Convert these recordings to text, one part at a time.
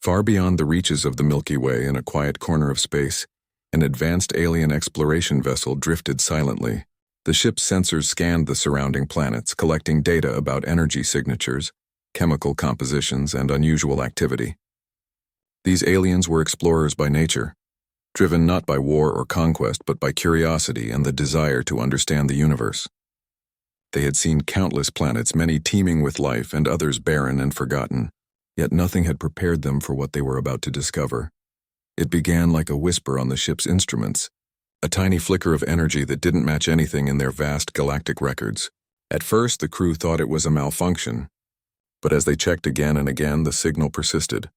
Far beyond the reaches of the Milky Way in a quiet corner of space, an advanced alien exploration vessel drifted silently. The ship's sensors scanned the surrounding planets, collecting data about energy signatures, chemical compositions, and unusual activity. These aliens were explorers by nature, driven not by war or conquest but by curiosity and the desire to understand the universe. They had seen countless planets, many teeming with life and others barren and forgotten, yet nothing had prepared them for what they were about to discover. It began like a whisper on the ship's instruments, a tiny flicker of energy that didn't match anything in their vast galactic records. At first, the crew thought it was a malfunction, but as they checked again and again, the signal persisted.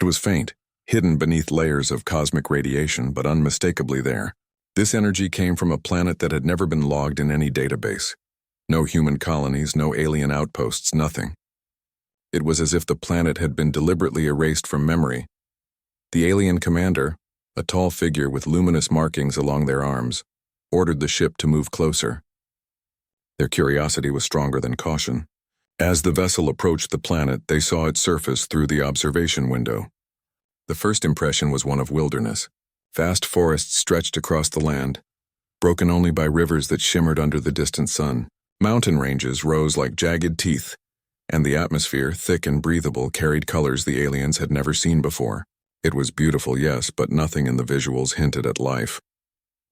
It was faint, hidden beneath layers of cosmic radiation, but unmistakably there. This energy came from a planet that had never been logged in any database. No human colonies, no alien outposts, nothing. It was as if the planet had been deliberately erased from memory. The alien commander, a tall figure with luminous markings along their arms, ordered the ship to move closer. Their curiosity was stronger than caution. As the vessel approached the planet, they saw its surface through the observation window. The first impression was one of wilderness. Vast forests stretched across the land, broken only by rivers that shimmered under the distant sun. Mountain ranges rose like jagged teeth, and the atmosphere, thick and breathable, carried colors the aliens had never seen before. It was beautiful, yes, but nothing in the visuals hinted at life.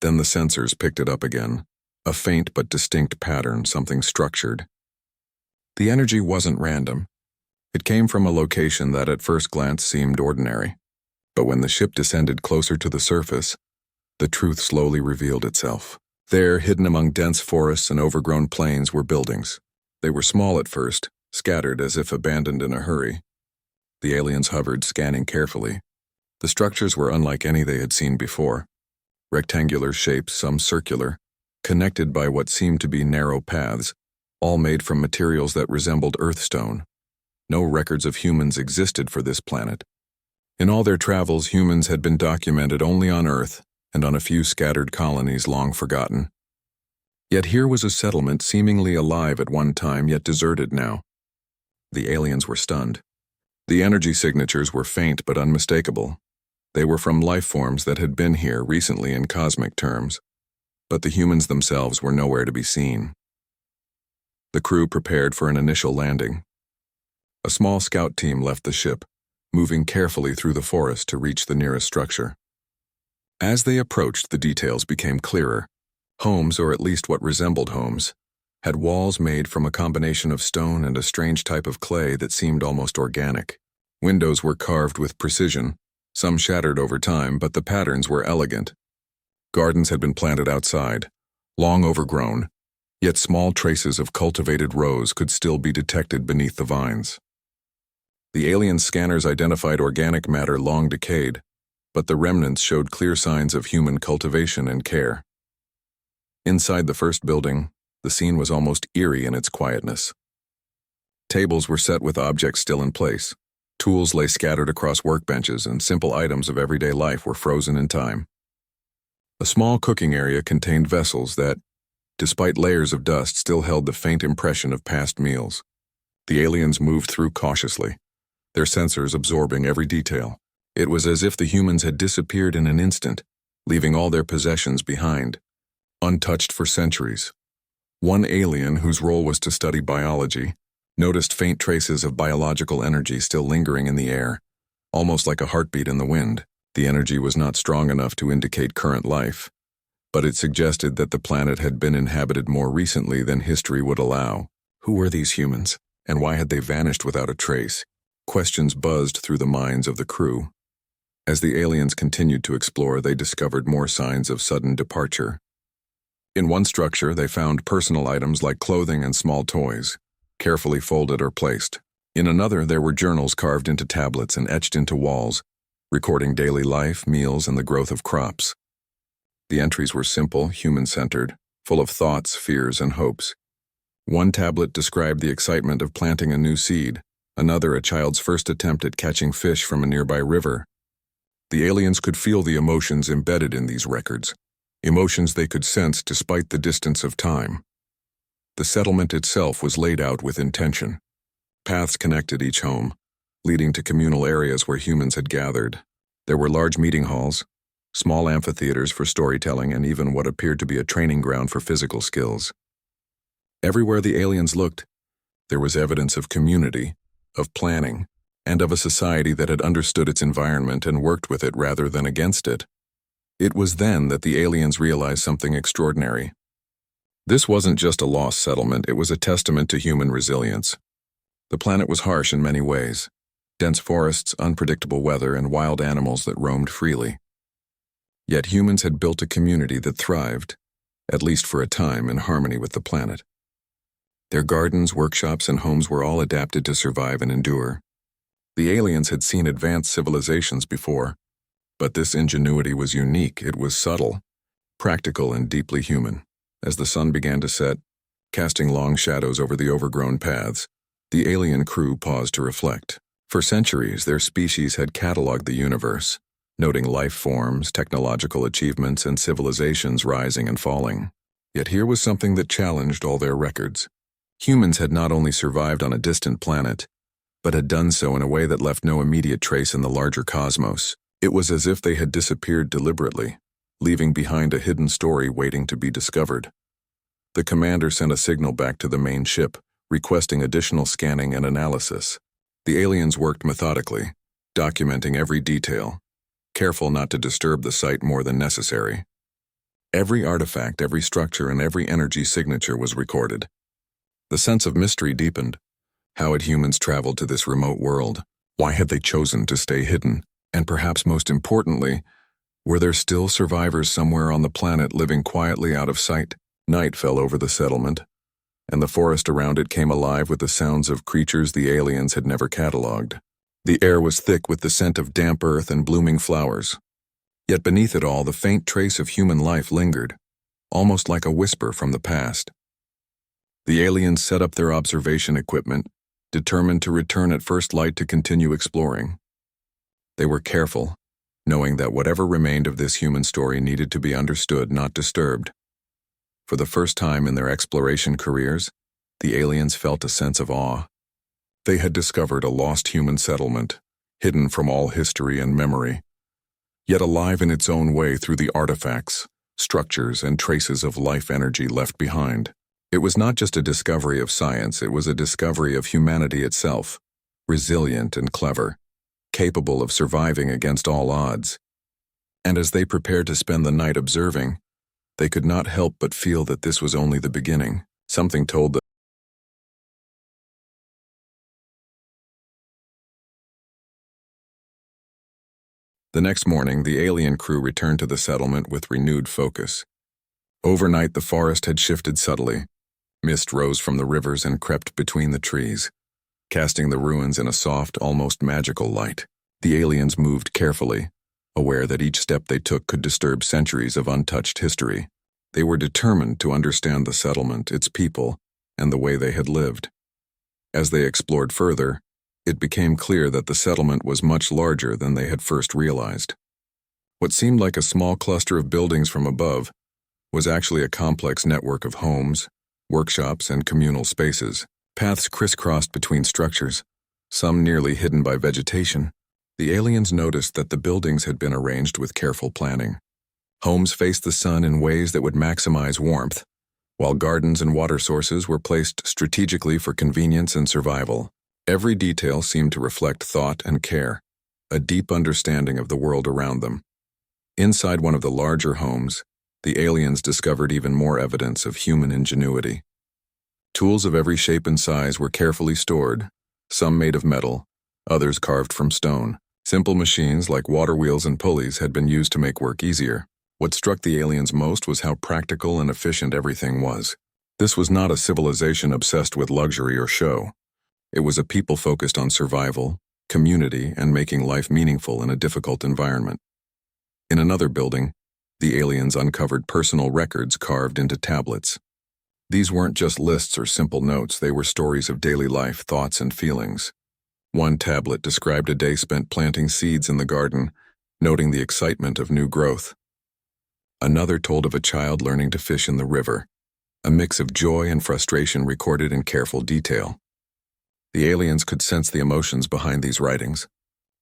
Then the sensors picked it up again, a faint but distinct pattern, something structured. The energy wasn't random. It came from a location that at first glance seemed ordinary. But when the ship descended closer to the surface, the truth slowly revealed itself. There, hidden among dense forests and overgrown plains, were buildings. They were small at first, scattered as if abandoned in a hurry. The aliens hovered, scanning carefully. The structures were unlike any they had seen before. Rectangular shapes, some circular, connected by what seemed to be narrow paths, all made from materials that resembled earthstone. No records of humans existed for this planet. In all their travels, humans had been documented only on Earth and on a few scattered colonies long forgotten. Yet here was a settlement seemingly alive at one time, yet deserted now. The aliens were stunned. The energy signatures were faint but unmistakable. They were from life forms that had been here recently in cosmic terms, but the humans themselves were nowhere to be seen. The crew prepared for an initial landing. A small scout team left the ship, moving carefully through the forest to reach the nearest structure. As they approached, the details became clearer. Homes, or at least what resembled homes, had walls made from a combination of stone and a strange type of clay that seemed almost organic. Windows were carved with precision, some shattered over time, but the patterns were elegant. Gardens had been planted outside, long overgrown, yet small traces of cultivated rows could still be detected beneath the vines. The alien scanners identified organic matter long decayed, but the remnants showed clear signs of human cultivation and care. Inside the first building, the scene was almost eerie in its quietness. Tables were set with objects still in place. Tools lay scattered across workbenches, and simple items of everyday life were frozen in time. A small cooking area contained vessels that, despite layers of dust, still held the faint impression of past meals. The aliens moved through cautiously, their sensors absorbing every detail. It was as if the humans had disappeared in an instant, leaving all their possessions behind, untouched for centuries. One alien, whose role was to study biology, noticed faint traces of biological energy still lingering in the air, almost like a heartbeat in the wind. The energy was not strong enough to indicate current life, but it suggested that the planet had been inhabited more recently than history would allow. Who were these humans, and why had they vanished without a trace? Questions buzzed through the minds of the crew. As the aliens continued to explore, they discovered more signs of sudden departure. In one structure, they found personal items like clothing and small toys, carefully folded or placed. In another, there were journals carved into tablets and etched into walls, recording daily life, meals, and the growth of crops. The entries were simple, human-centered, full of thoughts, fears, and hopes. One tablet described the excitement of planting a new seed, another a child's first attempt at catching fish from a nearby river. The aliens could feel the emotions embedded in these records, emotions they could sense despite the distance of time. The settlement itself was laid out with intention. Paths connected each home, leading to communal areas where humans had gathered. There were large meeting halls, small amphitheaters for storytelling, and even what appeared to be a training ground for physical skills. Everywhere the aliens looked, there was evidence of community, of planning, and of a society that had understood its environment and worked with it rather than against it. It was then that the aliens realized something extraordinary. This wasn't just a lost settlement, it was a testament to human resilience. The planet was harsh in many ways. Dense forests, unpredictable weather, and wild animals that roamed freely. Yet humans had built a community that thrived, at least for a time, in harmony with the planet. Their gardens, workshops, and homes were all adapted to survive and endure. The aliens had seen advanced civilizations before, but this ingenuity was unique. It was subtle, practical, and deeply human. As the sun began to set, casting long shadows over the overgrown paths, the alien crew paused to reflect. For centuries, their species had cataloged the universe, noting life forms, technological achievements, and civilizations rising and falling. Yet here was something that challenged all their records. Humans had not only survived on a distant planet, but had done so in a way that left no immediate trace in the larger cosmos. It was as if they had disappeared deliberately, leaving behind a hidden story waiting to be discovered. The commander sent a signal back to the main ship, requesting additional scanning and analysis. The aliens worked methodically, documenting every detail, careful not to disturb the site more than necessary. Every artifact, every structure, and every energy signature was recorded. The sense of mystery deepened. How had humans traveled to this remote world? Why had they chosen to stay hidden? And perhaps most importantly, were there still survivors somewhere on the planet living quietly out of sight? Night fell over the settlement, and the forest around it came alive with the sounds of creatures the aliens had never catalogued. The air was thick with the scent of damp earth and blooming flowers. Yet beneath it all, the faint trace of human life lingered, almost like a whisper from the past. The aliens set up their observation equipment, determined to return at first light to continue exploring. They were careful, knowing that whatever remained of this human story needed to be understood, not disturbed. For the first time in their exploration careers, the aliens felt a sense of awe. They had discovered a lost human settlement, hidden from all history and memory, yet alive in its own way through the artifacts, structures, and traces of life energy left behind. It was not just a discovery of science, it was a discovery of humanity itself, resilient and clever, capable of surviving against all odds. And as they prepared to spend the night observing, they could not help but feel that this was only the beginning. Something told them. The next morning, the alien crew returned to the settlement with renewed focus. Overnight, the forest had shifted subtly. Mist rose from the rivers and crept between the trees, casting the ruins in a soft, almost magical light. The aliens moved carefully, aware that each step they took could disturb centuries of untouched history. They were determined to understand the settlement, its people, and the way they had lived. As they explored further, it became clear that the settlement was much larger than they had first realized. What seemed like a small cluster of buildings from above was actually a complex network of homes, workshops, and communal spaces. Paths crisscrossed between structures, some nearly hidden by vegetation. The aliens noticed that the buildings had been arranged with careful planning. Homes faced the sun in ways that would maximize warmth, while gardens and water sources were placed strategically for convenience and survival. Every detail seemed to reflect thought and care, a deep understanding of the world around them. Inside one of the larger homes, the aliens discovered even more evidence of human ingenuity. Tools of every shape and size were carefully stored, some made of metal, others carved from stone. Simple machines like water wheels and pulleys had been used to make work easier. What struck the aliens most was how practical and efficient everything was. This was not a civilization obsessed with luxury or show. It was a people focused on survival, community, and making life meaningful in a difficult environment. In another building, the aliens uncovered personal records carved into tablets. These weren't just lists or simple notes, they were stories of daily life, thoughts, and feelings. One tablet described a day spent planting seeds in the garden, noting the excitement of new growth. Another told of a child learning to fish in the river, a mix of joy and frustration recorded in careful detail. The aliens could sense the emotions behind these writings.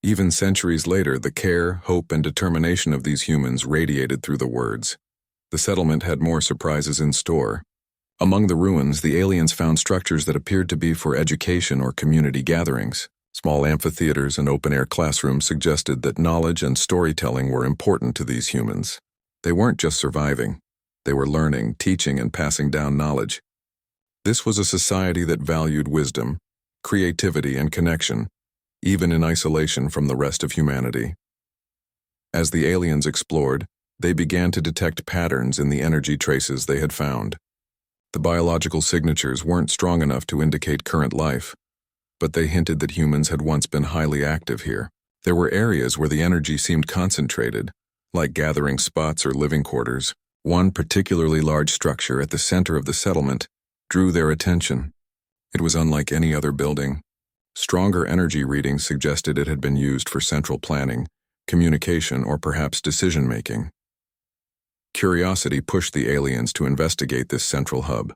Even centuries later, the care, hope, and determination of these humans radiated through the words. The settlement had more surprises in store. Among the ruins, the aliens found structures that appeared to be for education or community gatherings. Small amphitheaters and open-air classrooms suggested that knowledge and storytelling were important to these humans. They weren't just surviving. They were learning, teaching, and passing down knowledge. This was a society that valued wisdom, creativity, and connection, even in isolation from the rest of humanity. As the aliens explored, they began to detect patterns in the energy traces they had found. The biological signatures weren't strong enough to indicate current life, but they hinted that humans had once been highly active here. There were areas where the energy seemed concentrated, like gathering spots or living quarters. One particularly large structure at the center of the settlement drew their attention. It was unlike any other building. Stronger energy readings suggested it had been used for central planning, communication, or perhaps decision-making. Curiosity pushed the aliens to investigate this central hub.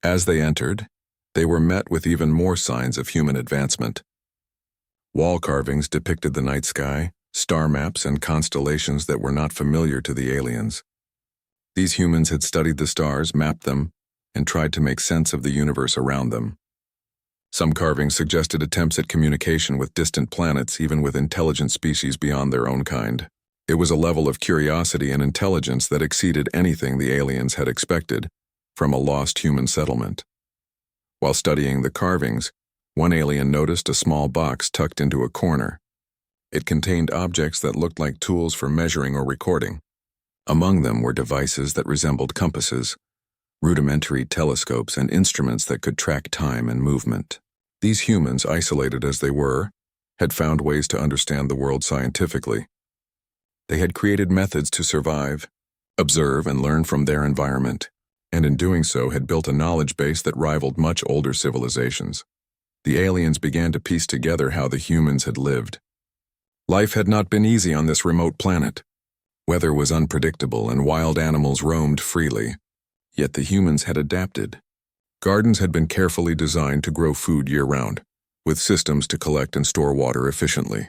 As they entered, they were met with even more signs of human advancement. Wall carvings depicted the night sky, star maps, and constellations that were not familiar to the aliens. These humans had studied the stars, mapped them, and tried to make sense of the universe around them. Some carvings suggested attempts at communication with distant planets, even with intelligent species beyond their own kind. It was a level of curiosity and intelligence that exceeded anything the aliens had expected from a lost human settlement. While studying the carvings, one alien noticed a small box tucked into a corner. It contained objects that looked like tools for measuring or recording. Among them were devices that resembled compasses, rudimentary telescopes, and instruments that could track time and movement. These humans, isolated as they were, had found ways to understand the world scientifically. They had created methods to survive, observe, and learn from their environment, and in doing so had built a knowledge base that rivaled much older civilizations. The aliens began to piece together how the humans had lived. Life had not been easy on this remote planet. Weather was unpredictable and wild animals roamed freely. Yet the humans had adapted. Gardens had been carefully designed to grow food year-round, with systems to collect and store water efficiently.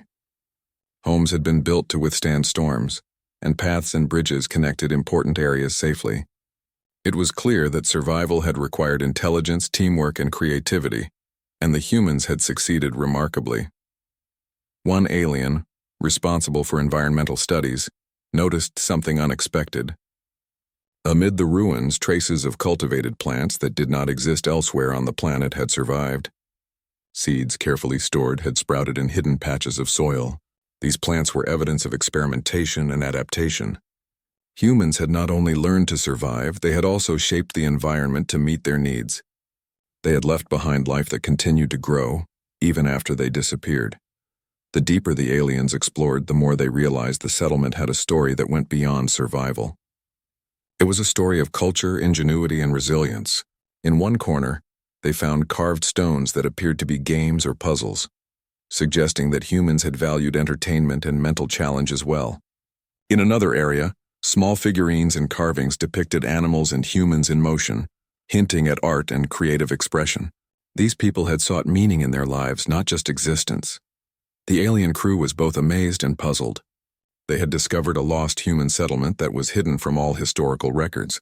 Homes had been built to withstand storms, and paths and bridges connected important areas safely. It was clear that survival had required intelligence, teamwork, and creativity, and the humans had succeeded remarkably. One alien, responsible for environmental studies, noticed something unexpected. Amid the ruins, traces of cultivated plants that did not exist elsewhere on the planet had survived. Seeds carefully stored had sprouted in hidden patches of soil. These plants were evidence of experimentation and adaptation. Humans had not only learned to survive, they had also shaped the environment to meet their needs. They had left behind life that continued to grow, even after they disappeared. The deeper the aliens explored, the more they realized the settlement had a story that went beyond survival. It was a story of culture, ingenuity, and resilience. In one corner, they found carved stones that appeared to be games or puzzles, suggesting that humans had valued entertainment and mental challenge as well. In another area, small figurines and carvings depicted animals and humans in motion, hinting at art and creative expression. These people had sought meaning in their lives, not just existence. The alien crew was both amazed and puzzled. They had discovered a lost human settlement that was hidden from all historical records.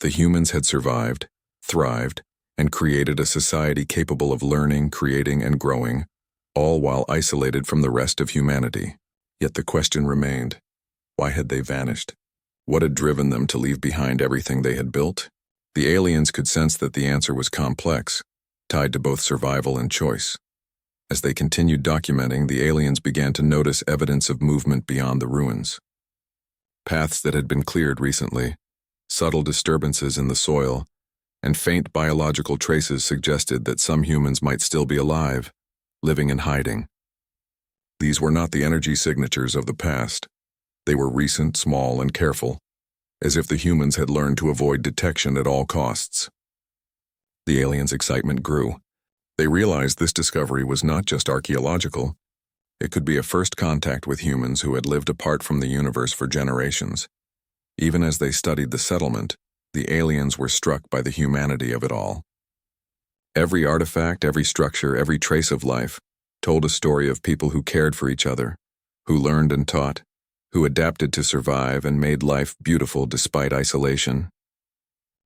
The humans had survived, thrived, and created a society capable of learning, creating, and growing, all while isolated from the rest of humanity. Yet the question remained, why had they vanished? What had driven them to leave behind everything they had built? The aliens could sense that the answer was complex, tied to both survival and choice. As they continued documenting, the aliens began to notice evidence of movement beyond the ruins. Paths that had been cleared recently, subtle disturbances in the soil, and faint biological traces suggested that some humans might still be alive, living in hiding. These were not the energy signatures of the past. They were recent, small, and careful, as if the humans had learned to avoid detection at all costs. The aliens' excitement grew. They realized this discovery was not just archaeological. It could be a first contact with humans who had lived apart from the universe for generations. Even as they studied the settlement, the aliens were struck by the humanity of it all. Every artifact, every structure, every trace of life told a story of people who cared for each other, who learned and taught, who adapted to survive and made life beautiful despite isolation.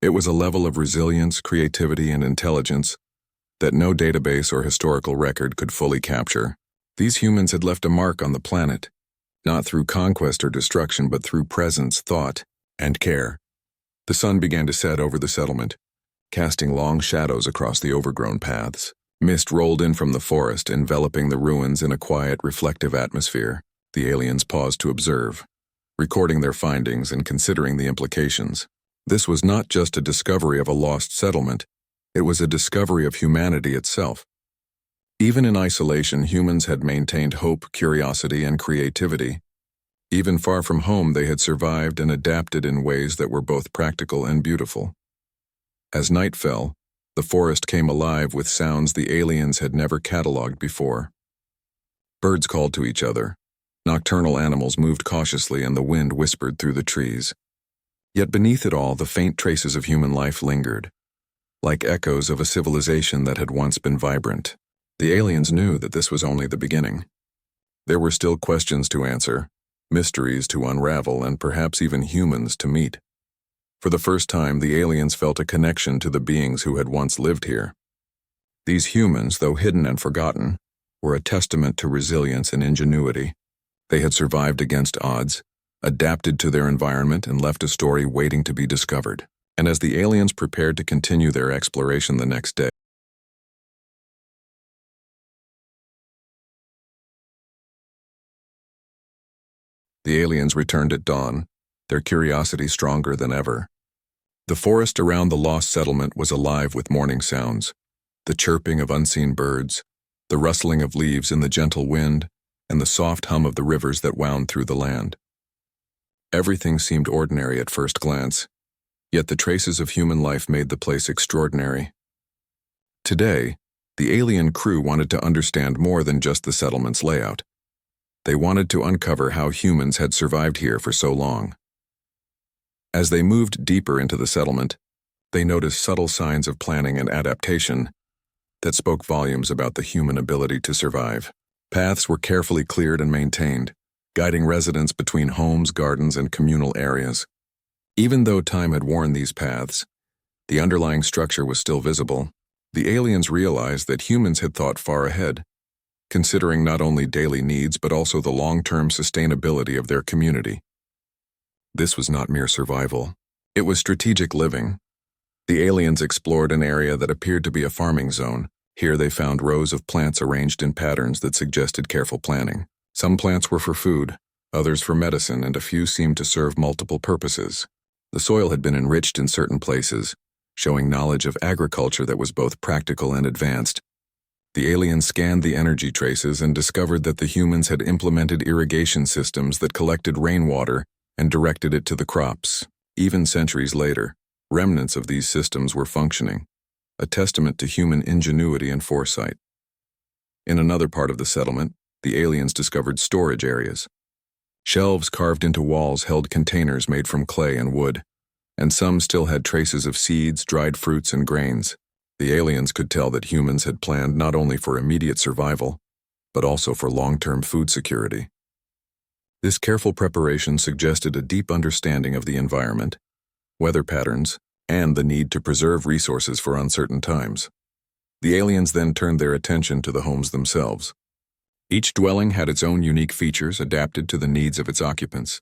It was a level of resilience, creativity, and intelligence that no database or historical record could fully capture. These humans had left a mark on the planet, not through conquest or destruction, but through presence, thought, and care. The sun began to set over the settlement, casting long shadows across the overgrown paths. Mist rolled in from the forest, enveloping the ruins in a quiet, reflective atmosphere. The aliens paused to observe, recording their findings and considering the implications. This was not just a discovery of a lost settlement, it was a discovery of humanity itself. Even in isolation, humans had maintained hope, curiosity, and creativity. Even far from home, they had survived and adapted in ways that were both practical and beautiful. As night fell, the forest came alive with sounds the aliens had never catalogued before. Birds called to each other. Nocturnal animals moved cautiously and the wind whispered through the trees. Yet beneath it all, the faint traces of human life lingered, like echoes of a civilization that had once been vibrant. The aliens knew that this was only the beginning. There were still questions to answer, mysteries to unravel, and perhaps even humans to meet. For the first time, the aliens felt a connection to the beings who had once lived here. These humans, though hidden and forgotten, were a testament to resilience and ingenuity. They had survived against odds, adapted to their environment, and left a story waiting to be discovered. And as the aliens prepared to continue their exploration the next day, the aliens returned at dawn, their curiosity stronger than ever. The forest around the lost settlement was alive with morning sounds, the chirping of unseen birds, the rustling of leaves in the gentle wind, and the soft hum of the rivers that wound through the land. Everything seemed ordinary at first glance, yet the traces of human life made the place extraordinary. Today, the alien crew wanted to understand more than just the settlement's layout. They wanted to uncover how humans had survived here for so long. As they moved deeper into the settlement, they noticed subtle signs of planning and adaptation that spoke volumes about the human ability to survive. Paths were carefully cleared and maintained, guiding residents between homes, gardens, and communal areas. Even though time had worn these paths, the underlying structure was still visible. The aliens realized that humans had thought far ahead, considering not only daily needs but also the long-term sustainability of their community. This was not mere survival. It was strategic living. The aliens explored an area that appeared to be a farming zone. Here they found rows of plants arranged in patterns that suggested careful planning. Some plants were for food, others for medicine, and a few seemed to serve multiple purposes. The soil had been enriched in certain places, showing knowledge of agriculture that was both practical and advanced. The aliens scanned the energy traces and discovered that the humans had implemented irrigation systems that collected rainwater and directed it to the crops. Even centuries later, remnants of these systems were functioning, a testament to human ingenuity and foresight. In another part of the settlement, the aliens discovered storage areas. Shelves carved into walls held containers made from clay and wood, and some still had traces of seeds, dried fruits, and grains. The aliens could tell that humans had planned not only for immediate survival, but also for long-term food security. This careful preparation suggested a deep understanding of the environment, weather patterns, and the need to preserve resources for uncertain times. The aliens then turned their attention to the homes themselves. Each dwelling had its own unique features adapted to the needs of its occupants.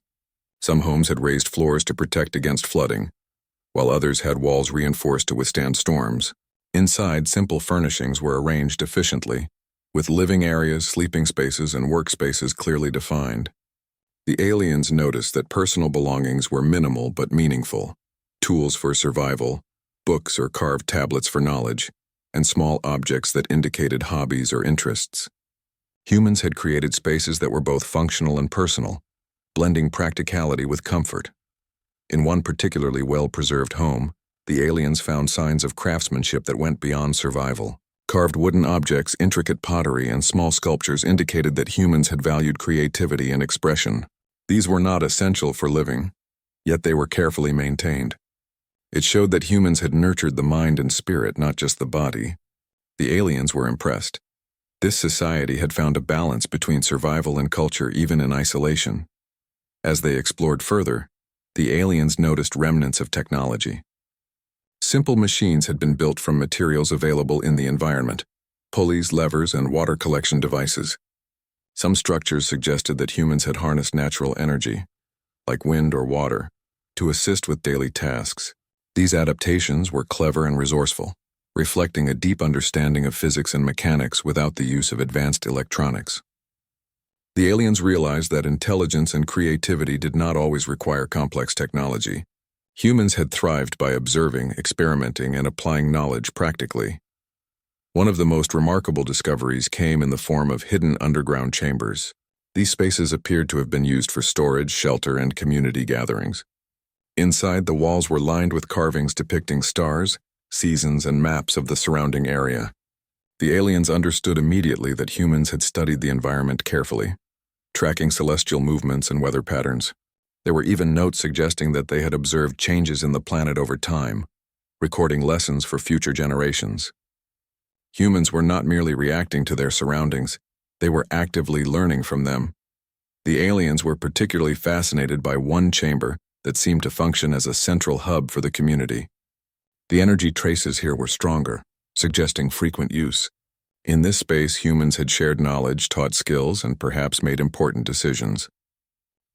Some homes had raised floors to protect against flooding, while others had walls reinforced to withstand storms. Inside, simple furnishings were arranged efficiently, with living areas, sleeping spaces, and workspaces clearly defined. The aliens noticed that personal belongings were minimal but meaningful: tools for survival, books or carved tablets for knowledge, and small objects that indicated hobbies or interests. Humans had created spaces that were both functional and personal, blending practicality with comfort. In one particularly well-preserved home, the aliens found signs of craftsmanship that went beyond survival. Carved wooden objects, intricate pottery, and small sculptures indicated that humans had valued creativity and expression. These were not essential for living, yet they were carefully maintained. It showed that humans had nurtured the mind and spirit, not just the body. The aliens were impressed. This society had found a balance between survival and culture even in isolation. As they explored further, the aliens noticed remnants of technology. Simple machines had been built from materials available in the environment: pulleys, levers, and water collection devices. Some structures suggested that humans had harnessed natural energy, like wind or water, to assist with daily tasks. These adaptations were clever and resourceful, reflecting a deep understanding of physics and mechanics without the use of advanced electronics. The aliens realized that intelligence and creativity did not always require complex technology. Humans had thrived by observing, experimenting, and applying knowledge practically. One of the most remarkable discoveries came in the form of hidden underground chambers. These spaces appeared to have been used for storage, shelter, and community gatherings. Inside, the walls were lined with carvings depicting stars, seasons, and maps of the surrounding area. The aliens understood immediately that humans had studied the environment carefully, tracking celestial movements and weather patterns. There were even notes suggesting that they had observed changes in the planet over time, recording lessons for future generations. Humans were not merely reacting to their surroundings, they were actively learning from them. The aliens were particularly fascinated by one chamber that seemed to function as a central hub for the community. The energy traces here were stronger, suggesting frequent use. In this space, humans had shared knowledge, taught skills, and perhaps made important decisions.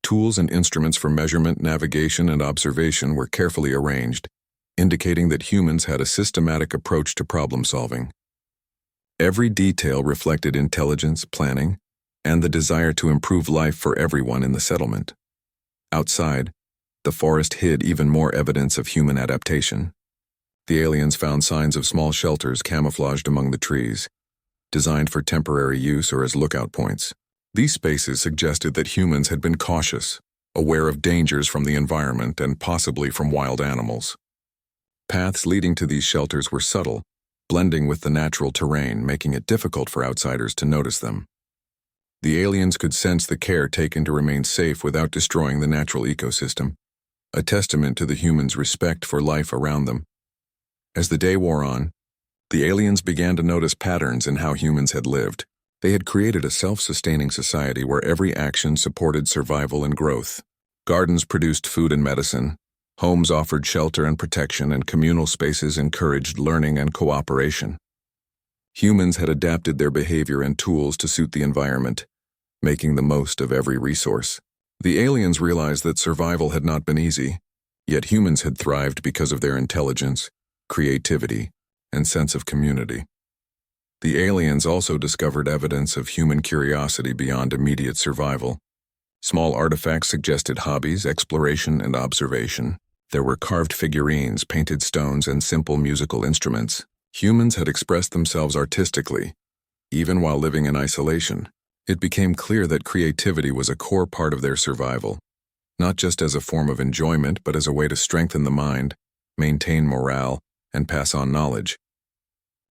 Tools and instruments for measurement, navigation, and observation were carefully arranged, indicating that humans had a systematic approach to problem solving. Every detail reflected intelligence, planning, and the desire to improve life for everyone in the settlement. Outside, the forest hid even more evidence of human adaptation. The aliens found signs of small shelters camouflaged among the trees, designed for temporary use or as lookout points. These spaces suggested that humans had been cautious, aware of dangers from the environment and possibly from wild animals. Paths leading to these shelters were subtle, blending with the natural terrain, making it difficult for outsiders to notice them. The aliens could sense the care taken to remain safe without destroying the natural ecosystem, a testament to the humans' respect for life around them. As the day wore on, the aliens began to notice patterns in how humans had lived. They had created a self-sustaining society where every action supported survival and growth. Gardens produced food and medicine, homes offered shelter and protection, and communal spaces encouraged learning and cooperation. Humans had adapted their behavior and tools to suit the environment, making the most of every resource. The aliens realized that survival had not been easy, yet humans had thrived because of their intelligence, creativity, and sense of community. The aliens also discovered evidence of human curiosity beyond immediate survival. Small artifacts suggested hobbies, exploration, and observation. There were carved figurines, painted stones, and simple musical instruments. Humans had expressed themselves artistically, even while living in isolation. It became clear that creativity was a core part of their survival, not just as a form of enjoyment, but as a way to strengthen the mind, maintain morale, and pass on knowledge.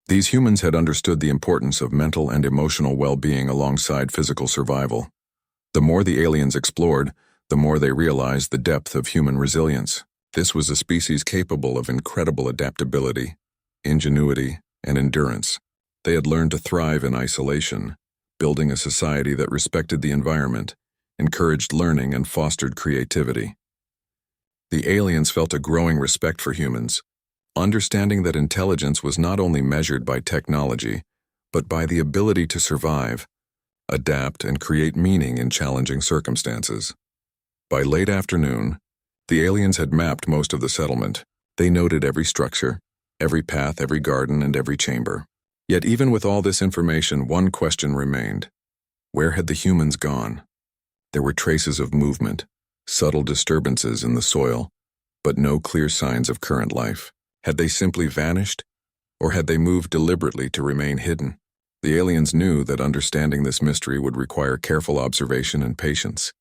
These humans had understood the importance of mental and emotional well-being alongside physical survival. The more the aliens explored, the more they realized the depth of human resilience. This was a species capable of incredible adaptability, ingenuity, and endurance. They had learned to thrive in isolation, building a society that respected the environment, encouraged learning, and fostered creativity. The aliens felt a growing respect for humans, understanding that intelligence was not only measured by technology, but by the ability to survive, adapt, and create meaning in challenging circumstances. By late afternoon, the aliens had mapped most of the settlement. They noted every structure, every path, every garden, and every chamber. Yet even with all this information, one question remained. Where had the humans gone? There were traces of movement, subtle disturbances in the soil, but no clear signs of current life. Had they simply vanished, or had they moved deliberately to remain hidden? The aliens knew that understanding this mystery would require careful observation and patience.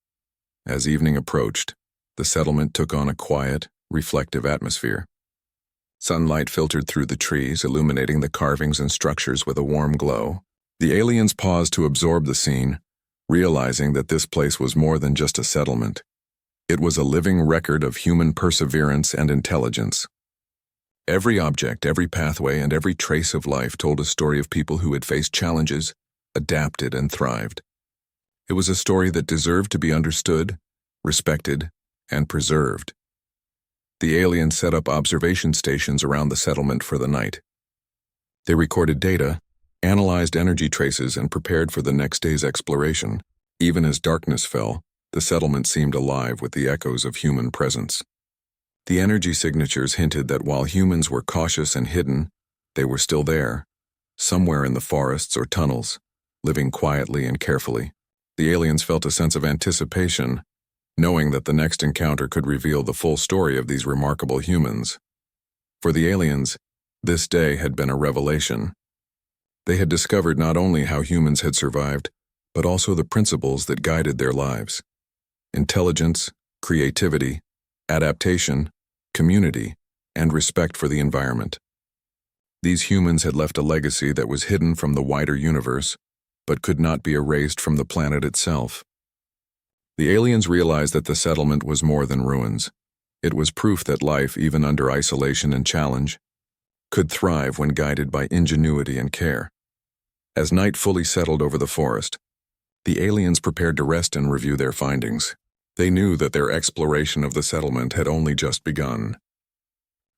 As evening approached, the settlement took on a quiet, reflective atmosphere. Sunlight filtered through the trees, illuminating the carvings and structures with a warm glow. The aliens paused to absorb the scene, realizing that this place was more than just a settlement. It was a living record of human perseverance and intelligence. Every object, every pathway, and every trace of life told a story of people who had faced challenges, adapted, and thrived. It was a story that deserved to be understood, respected, and preserved. The aliens set up observation stations around the settlement for the night. They recorded data, analyzed energy traces, and prepared for the next day's exploration. Even as darkness fell, the settlement seemed alive with the echoes of human presence. The energy signatures hinted that while humans were cautious and hidden, they were still there, somewhere in the forests or tunnels, living quietly and carefully. The aliens felt a sense of anticipation, knowing that the next encounter could reveal the full story of these remarkable humans. For the aliens, this day had been a revelation. They had discovered not only how humans had survived, but also the principles that guided their lives: intelligence, creativity, adaptation, community, and respect for the environment. These humans had left a legacy that was hidden from the wider universe, but could not be erased from the planet itself. The aliens realized that the settlement was more than ruins. It was proof that life, even under isolation and challenge, could thrive when guided by ingenuity and care. As night fully settled over the forest, the aliens prepared to rest and review their findings. They knew that their exploration of the settlement had only just begun.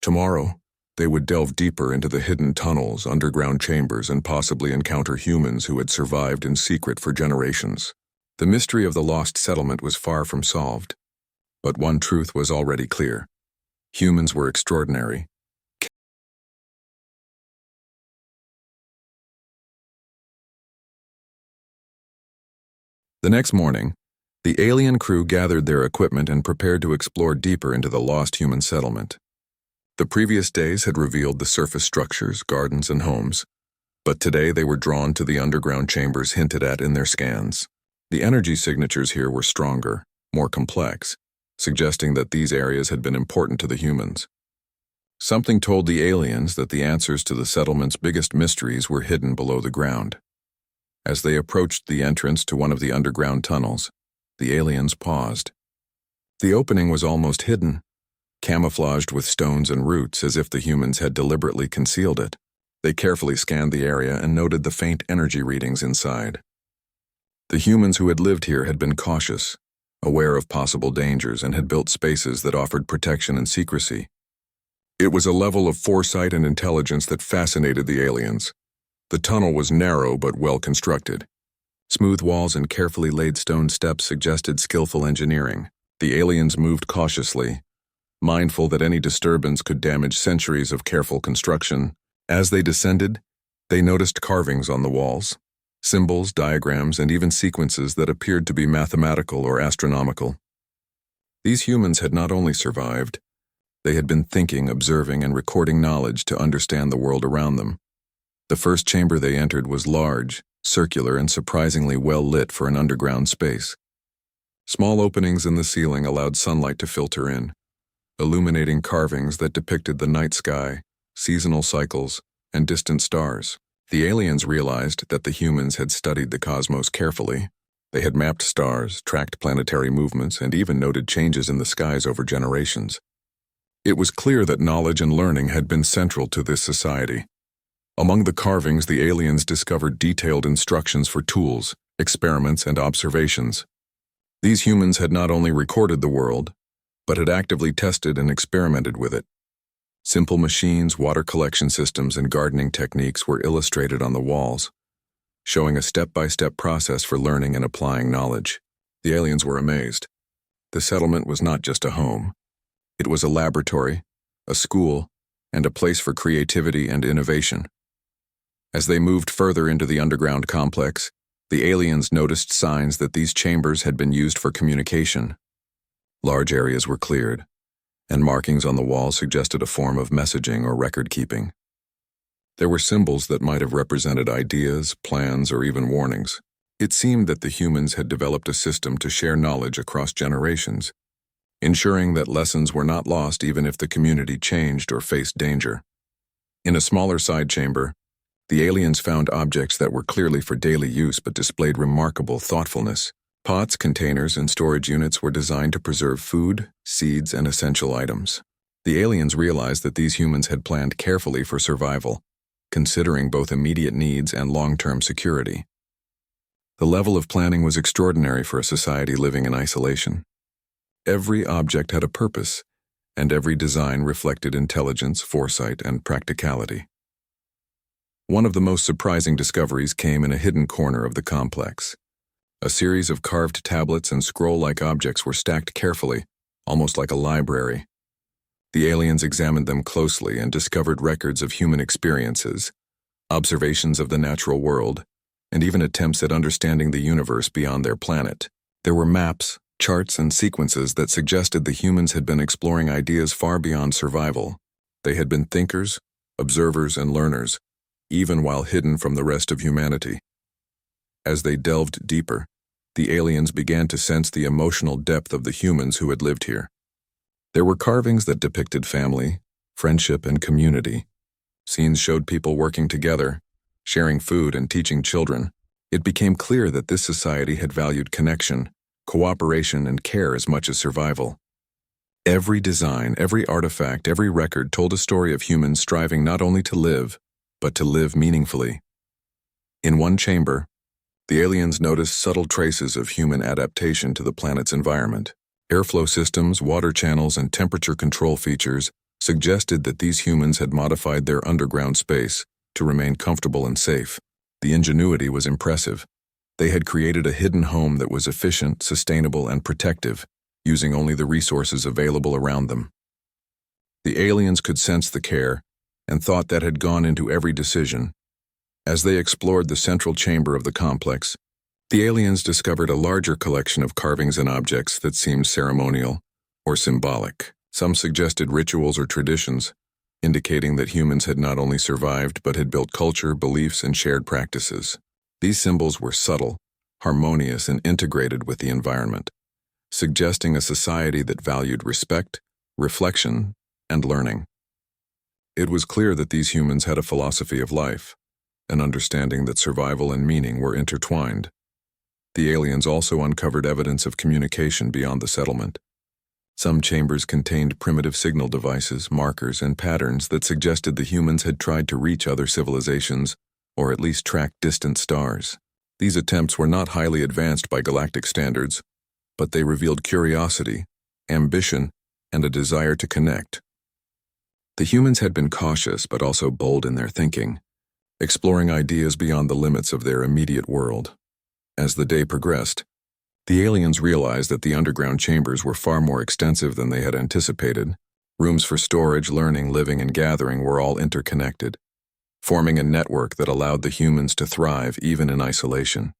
Tomorrow, they would delve deeper into the hidden tunnels, underground chambers, and possibly encounter humans who had survived in secret for generations. The mystery of the lost settlement was far from solved, but one truth was already clear: humans were extraordinary. The next morning, the alien crew gathered their equipment and prepared to explore deeper into the lost human settlement. The previous days had revealed the surface structures, gardens, and homes, but today they were drawn to the underground chambers hinted at in their scans. The energy signatures here were stronger, more complex, suggesting that these areas had been important to the humans. Something told the aliens that the answers to the settlement's biggest mysteries were hidden below the ground. As they approached the entrance to one of the underground tunnels, the aliens paused. The opening was almost hidden, camouflaged with stones and roots as if the humans had deliberately concealed it. They carefully scanned the area and noted the faint energy readings inside. The humans who had lived here had been cautious, aware of possible dangers, and had built spaces that offered protection and secrecy. It was a level of foresight and intelligence that fascinated the aliens. The tunnel was narrow but well constructed. Smooth walls and carefully laid stone steps suggested skillful engineering. The aliens moved cautiously, mindful that any disturbance could damage centuries of careful construction. As they descended, they noticed carvings on the walls, symbols, diagrams, and even sequences that appeared to be mathematical or astronomical. These humans had not only survived, they had been thinking, observing, and recording knowledge to understand the world around them. The first chamber they entered was large, circular, and surprisingly well lit for an underground space. Small openings in the ceiling allowed sunlight to filter in, illuminating carvings that depicted the night sky, seasonal cycles, and distant stars. The aliens realized that the humans had studied the cosmos carefully. They had mapped stars, tracked planetary movements, and even noted changes in the skies over generations. It was clear that knowledge and learning had been central to this society. Among the carvings, the aliens discovered detailed instructions for tools, experiments, and observations. These humans had not only recorded the world, but had actively tested and experimented with it. Simple machines, water collection systems, and gardening techniques were illustrated on the walls, showing a step-by-step process for learning and applying knowledge. The aliens were amazed. The settlement was not just a home. It was a laboratory, a school, and a place for creativity and innovation. As they moved further into the underground complex, the aliens noticed signs that these chambers had been used for communication. Large areas were cleared, and markings on the wall suggested a form of messaging or record-keeping. There were symbols that might have represented ideas, plans, or even warnings. It seemed that the humans had developed a system to share knowledge across generations, ensuring that lessons were not lost even if the community changed or faced danger. In a smaller side chamber, the aliens found objects that were clearly for daily use but displayed remarkable thoughtfulness. Pots, containers, and storage units were designed to preserve food, seeds, and essential items. The aliens realized that these humans had planned carefully for survival, considering both immediate needs and long-term security. The level of planning was extraordinary for a society living in isolation. Every object had a purpose, and every design reflected intelligence, foresight, and practicality. One of the most surprising discoveries came in a hidden corner of the complex. A series of carved tablets and scroll-like objects were stacked carefully, almost like a library. The aliens examined them closely and discovered records of human experiences, observations of the natural world, and even attempts at understanding the universe beyond their planet. There were maps, charts, and sequences that suggested the humans had been exploring ideas far beyond survival. They had been thinkers, observers, and learners, even while hidden from the rest of humanity. As they delved deeper, the aliens began to sense the emotional depth of the humans who had lived here. There were carvings that depicted family, friendship, and community. Scenes showed people working together, sharing food, and teaching children. It became clear that this society had valued connection, cooperation, and care as much as survival. Every design, every artifact, every record told a story of humans striving not only to live, but to live meaningfully. In one chamber, the aliens noticed subtle traces of human adaptation to the planet's environment. Airflow systems, water channels, and temperature control features suggested that these humans had modified their underground space to remain comfortable and safe. The ingenuity was impressive. They had created a hidden home that was efficient, sustainable, and protective, using only the resources available around them. The aliens could sense the care and thought that had gone into every decision. As they explored the central chamber of the complex, the aliens discovered a larger collection of carvings and objects that seemed ceremonial or symbolic. Some suggested rituals or traditions, indicating that humans had not only survived but had built culture, beliefs, and shared practices. These symbols were subtle, harmonious, and integrated with the environment, suggesting a society that valued respect, reflection, and learning. It was clear that these humans had a philosophy of life, an understanding that survival and meaning were intertwined. The aliens also uncovered evidence of communication beyond the settlement. Some chambers contained primitive signal devices, markers, and patterns that suggested the humans had tried to reach other civilizations, or at least track distant stars. These attempts were not highly advanced by galactic standards, but they revealed curiosity, ambition, and a desire to connect. The humans had been cautious but also bold in their thinking, exploring ideas beyond the limits of their immediate world. As the day progressed, the aliens realized that the underground chambers were far more extensive than they had anticipated. Rooms for storage, learning, living, and gathering were all interconnected, forming a network that allowed the humans to thrive even in isolation.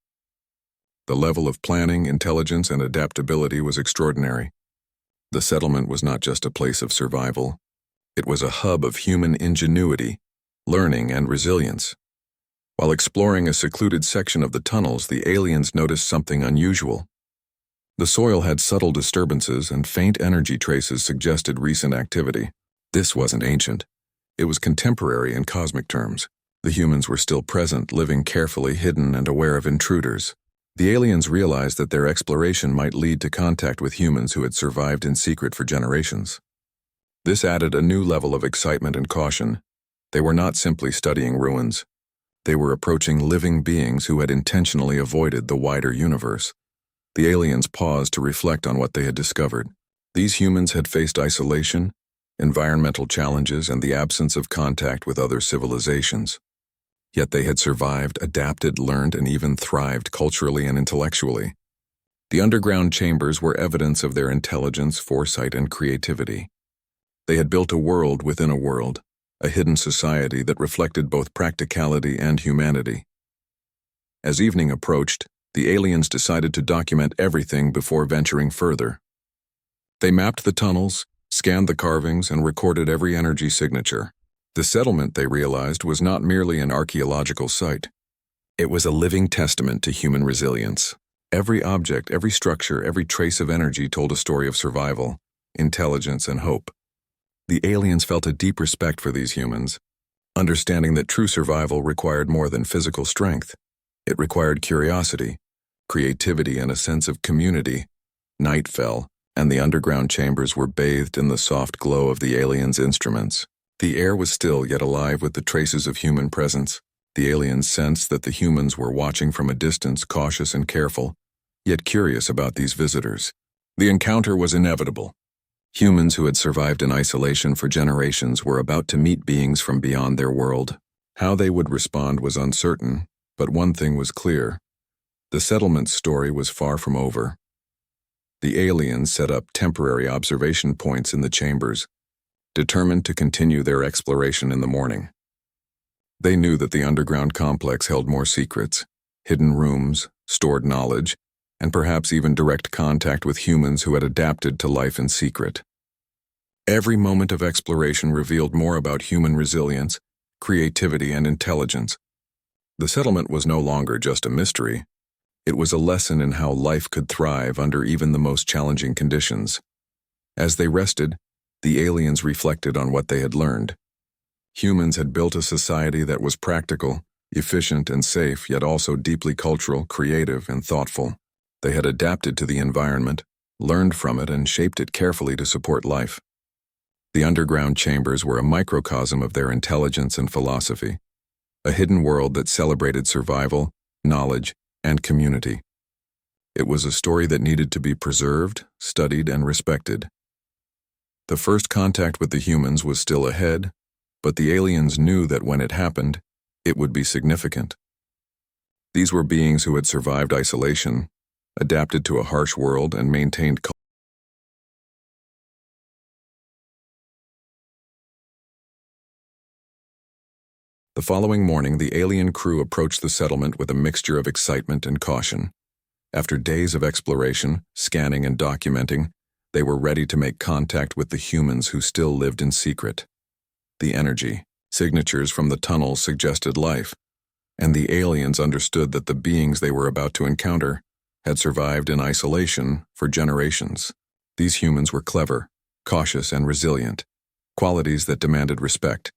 The level of planning, intelligence, and adaptability was extraordinary. The settlement was not just a place of survival. It was a hub of human ingenuity, learning, and resilience. While exploring a secluded section of the tunnels, the aliens noticed something unusual. The soil had subtle disturbances, and faint energy traces suggested recent activity. This wasn't ancient. It was contemporary in cosmic terms. The humans were still present, living carefully, hidden, and aware of intruders. The aliens realized that their exploration might lead to contact with humans who had survived in secret for generations. This added a new level of excitement and caution. They were not simply studying ruins. They were approaching living beings who had intentionally avoided the wider universe. The aliens paused to reflect on what they had discovered. These humans had faced isolation, environmental challenges, and the absence of contact with other civilizations. Yet they had survived, adapted, learned, and even thrived culturally and intellectually. The underground chambers were evidence of their intelligence, foresight, and creativity. They had built a world within a world, a hidden society that reflected both practicality and humanity. As evening approached, the aliens decided to document everything before venturing further. They mapped the tunnels, scanned the carvings, and recorded every energy signature. The settlement, they realized, was not merely an archaeological site. It was a living testament to human resilience. Every object, every structure, every trace of energy told a story of survival, intelligence, and hope. The aliens felt a deep respect for these humans, understanding that true survival required more than physical strength. It required curiosity, creativity, and a sense of community. Night fell, and the underground chambers were bathed in the soft glow of the aliens' instruments. The air was still yet alive with the traces of human presence. The aliens sensed that the humans were watching from a distance, cautious and careful, yet curious about these visitors. The encounter was inevitable. Humans who had survived in isolation for generations were about to meet beings from beyond their world. How they would respond was uncertain, but one thing was clear. The settlement's story was far from over. The aliens set up temporary observation points in the chambers, determined to continue their exploration in the morning. They knew that the underground complex held more secrets, hidden rooms, stored knowledge, and perhaps even direct contact with humans who had adapted to life in secret. Every moment of exploration revealed more about human resilience, creativity, and intelligence. The settlement was no longer just a mystery. It was a lesson in how life could thrive under even the most challenging conditions. As they rested, the aliens reflected on what they had learned. Humans had built a society that was practical, efficient, and safe, yet also deeply cultural, creative, and thoughtful. They had adapted to the environment, learned from it, and shaped it carefully to support life. The underground chambers were a microcosm of their intelligence and philosophy, a hidden world that celebrated survival, knowledge, and community. It was a story that needed to be preserved, studied, and respected. The first contact with the humans was still ahead, but the aliens knew that when it happened, it would be significant. These were beings who had survived isolation, adapted to a harsh world, and maintained culture. The following morning, the alien crew approached the settlement with a mixture of excitement and caution. After days of exploration, scanning, and documenting, they were ready to make contact with the humans who still lived in secret. The energy, signatures from the tunnels suggested life, and the aliens understood that the beings they were about to encounter had survived in isolation for generations. These humans were clever, cautious, and resilient, qualities that demanded respect.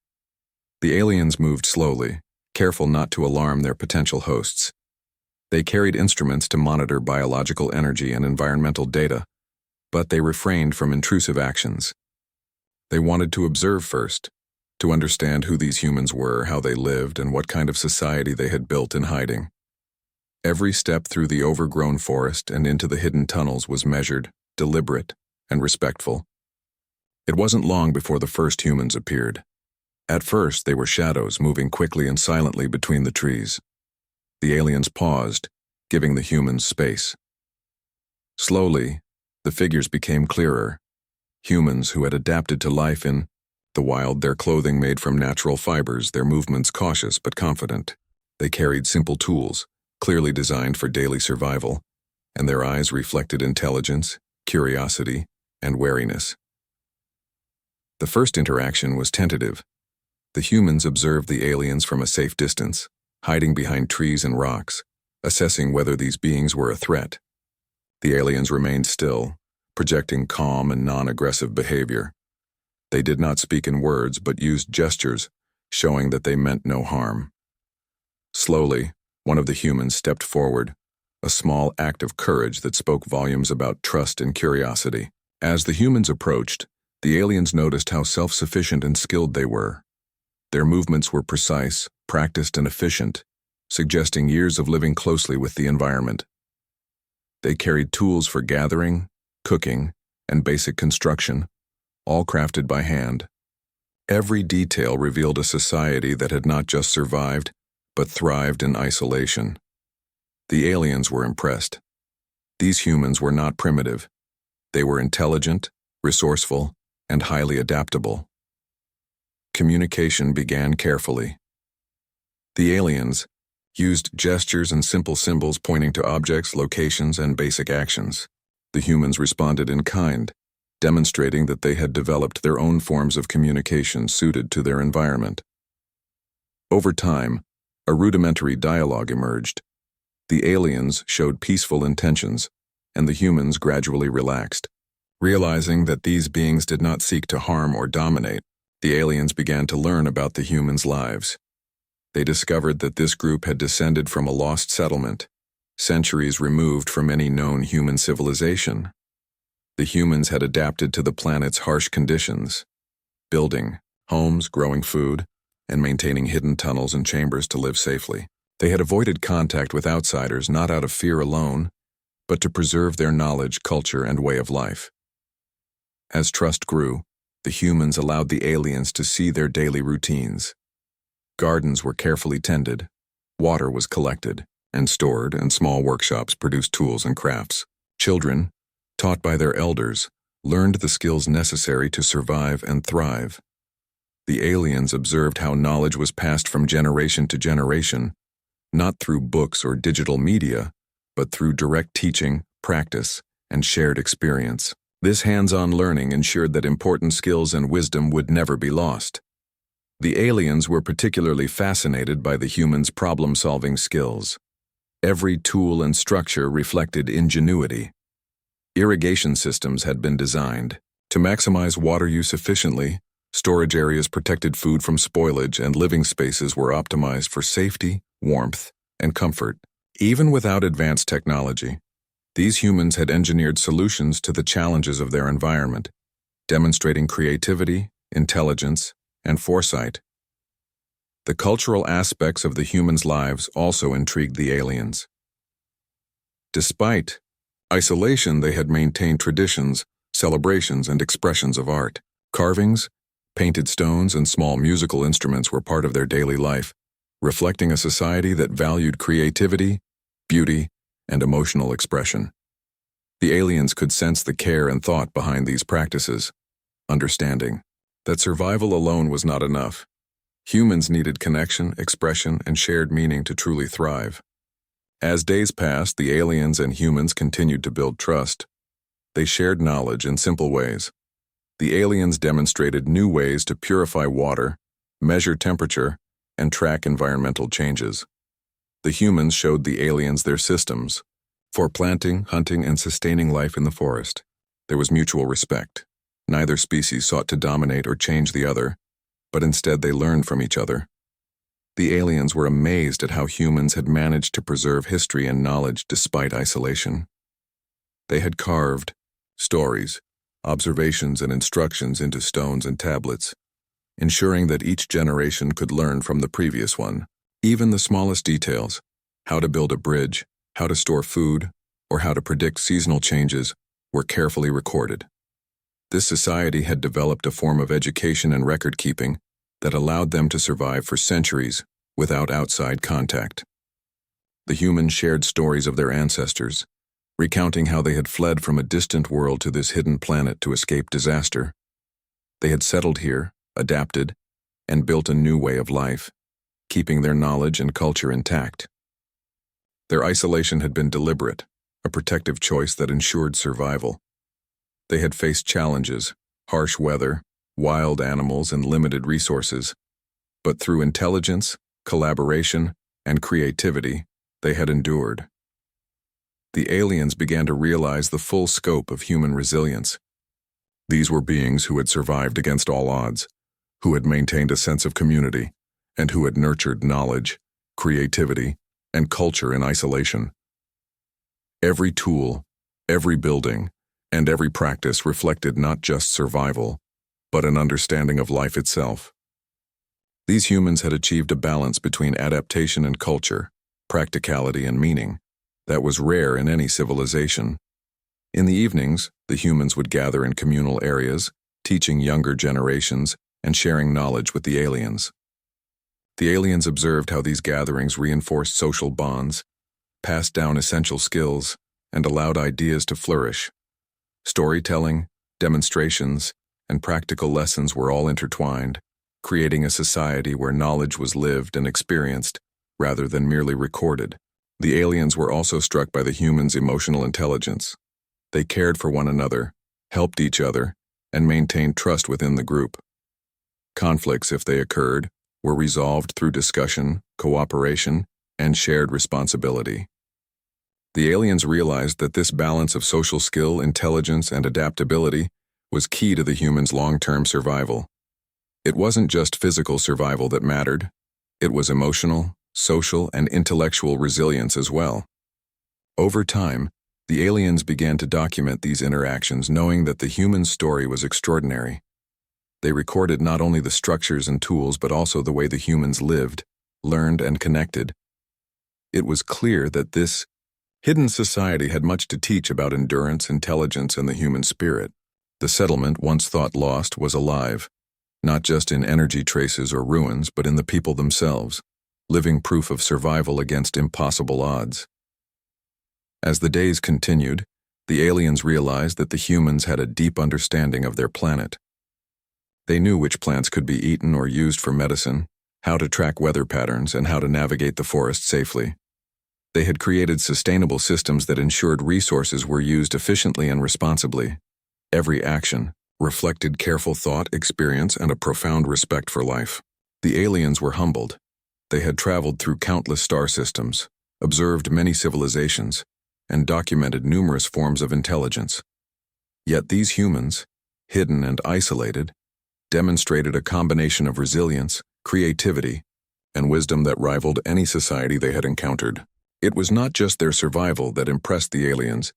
The aliens moved slowly, careful not to alarm their potential hosts. They carried instruments to monitor biological energy and environmental data, but they refrained from intrusive actions. They wanted to observe first, to understand who these humans were, how they lived, and what kind of society they had built in hiding. Every step through the overgrown forest and into the hidden tunnels was measured, deliberate, and respectful. It wasn't long before the first humans appeared. At first, they were shadows moving quickly and silently between the trees. The aliens paused, giving the humans space. Slowly, the figures became clearer. Humans who had adapted to life in the wild, their clothing made from natural fibers, their movements cautious but confident. They carried simple tools, clearly designed for daily survival, and their eyes reflected intelligence, curiosity, and wariness. The first interaction was tentative. The humans observed the aliens from a safe distance, hiding behind trees and rocks, assessing whether these beings were a threat. The aliens remained still, projecting calm and non-aggressive behavior. They did not speak in words but used gestures, showing that they meant no harm. Slowly, one of the humans stepped forward, a small act of courage that spoke volumes about trust and curiosity. As the humans approached, the aliens noticed how self-sufficient and skilled they were. Their movements were precise, practiced, and efficient, suggesting years of living closely with the environment. They carried tools for gathering, cooking, and basic construction, all crafted by hand. Every detail revealed a society that had not just survived, but thrived in isolation. The aliens were impressed. These humans were not primitive. They were intelligent, resourceful, and highly adaptable. Communication began carefully. The aliens used gestures and simple symbols pointing to objects, locations, and basic actions. The humans responded in kind, demonstrating that they had developed their own forms of communication suited to their environment. Over time, a rudimentary dialogue emerged. The aliens showed peaceful intentions, and the humans gradually relaxed. Realizing that these beings did not seek to harm or dominate, the aliens began to learn about the humans' lives. They discovered that this group had descended from a lost settlement, centuries removed from any known human civilization. The humans had adapted to the planet's harsh conditions, building homes, growing food, and maintaining hidden tunnels and chambers to live safely. They had avoided contact with outsiders not out of fear alone, but to preserve their knowledge, culture, and way of life. As trust grew, the humans allowed the aliens to see their daily routines. Gardens were carefully tended, water was collected and stored, and small workshops produced tools and crafts. Children, taught by their elders, learned the skills necessary to survive and thrive. The aliens observed how knowledge was passed from generation to generation, not through books or digital media, but through direct teaching, practice, and shared experience. This hands-on learning ensured that important skills and wisdom would never be lost. The aliens were particularly fascinated by the humans' problem-solving skills. Every tool and structure reflected ingenuity. Irrigation systems had been designed to maximize water use efficiently. Storage areas protected food from spoilage, and living spaces were optimized for safety, warmth, and comfort. Even without advanced technology, these humans had engineered solutions to the challenges of their environment, demonstrating creativity, intelligence, and foresight. The cultural aspects of the humans' lives also intrigued the aliens. Despite isolation, they had maintained traditions, celebrations, and expressions of art. Carvings, painted stones, and small musical instruments were part of their daily life, reflecting a society that valued creativity, beauty, and emotional expression. The aliens could sense the care and thought behind these practices, understanding that survival alone was not enough. Humans needed connection, expression, and shared meaning to truly thrive. As days passed, the aliens and humans continued to build trust. They shared knowledge in simple ways. The aliens demonstrated new ways to purify water, measure temperature, and track environmental changes. The humans showed the aliens their systems for planting, hunting, and sustaining life in the forest. There was mutual respect. Neither species sought to dominate or change the other, but instead they learned from each other. The aliens were amazed at how humans had managed to preserve history and knowledge despite isolation. They had carved stories, observations, and instructions into stones and tablets, ensuring that each generation could learn from the previous one. Even the smallest details, how to build a bridge, how to store food, or how to predict seasonal changes, were carefully recorded. This society had developed a form of education and record-keeping that allowed them to survive for centuries without outside contact. The humans shared stories of their ancestors, recounting how they had fled from a distant world to this hidden planet to escape disaster. They had settled here, adapted, and built a new way of life, keeping their knowledge and culture intact. Their isolation had been deliberate, a protective choice that ensured survival. They had faced challenges, harsh weather, wild animals, and limited resources, but through intelligence, collaboration, and creativity, they had endured. The aliens began to realize the full scope of human resilience. These were beings who had survived against all odds, who had maintained a sense of community, and who had nurtured knowledge, creativity, and culture in isolation. Every tool, every building, and every practice reflected not just survival, but an understanding of life itself. These humans had achieved a balance between adaptation and culture, practicality and meaning, that was rare in any civilization. In the evenings, the humans would gather in communal areas, teaching younger generations and sharing knowledge with the aliens. The aliens observed how these gatherings reinforced social bonds, passed down essential skills, and allowed ideas to flourish. Storytelling, demonstrations, and practical lessons were all intertwined, creating a society where knowledge was lived and experienced rather than merely recorded. The aliens were also struck by the humans' emotional intelligence. They cared for one another, helped each other, and maintained trust within the group. Conflicts, if they occurred, were resolved through discussion, cooperation, and shared responsibility. The aliens realized that this balance of social skill, intelligence, and adaptability was key to the humans' long-term survival. It wasn't just physical survival that mattered. It was emotional, social, and intellectual resilience as well. Over time, The aliens began to document these interactions, knowing that the human story was extraordinary. They recorded not only the structures and tools, but also the way the humans lived, learned, and connected. It was clear that this hidden society had much to teach about endurance, intelligence, and the human spirit. The settlement, once thought lost, was alive, not just in energy traces or ruins, but in the people themselves, living proof of survival against impossible odds. As the days continued, the aliens realized that the humans had a deep understanding of their planet. They knew which plants could be eaten or used for medicine, how to track weather patterns, and how to navigate the forest safely. They had created sustainable systems that ensured resources were used efficiently and responsibly. Every action reflected careful thought, experience, and a profound respect for life. The aliens were humbled. They had traveled through countless star systems, observed many civilizations, and documented numerous forms of intelligence. Yet these humans, hidden and isolated, demonstrated a combination of resilience, creativity, and wisdom that rivaled any society they had encountered. It was not just their survival that impressed the aliens,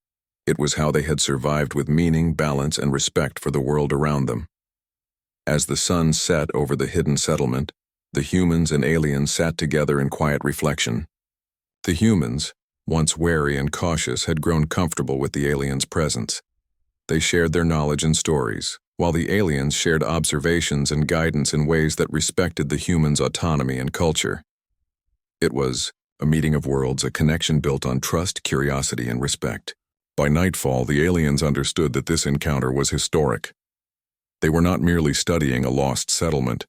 it was how they had survived with meaning, balance, and respect for the world around them. As the sun set over the hidden settlement, the humans and aliens sat together in quiet reflection. The humans, once wary and cautious, had grown comfortable with the aliens' presence. They shared their knowledge and stories, while the aliens shared observations and guidance in ways that respected the humans' autonomy and culture. It was a meeting of worlds, a connection built on trust, curiosity, and respect. By nightfall, the aliens understood that this encounter was historic. They were not merely studying a lost settlement.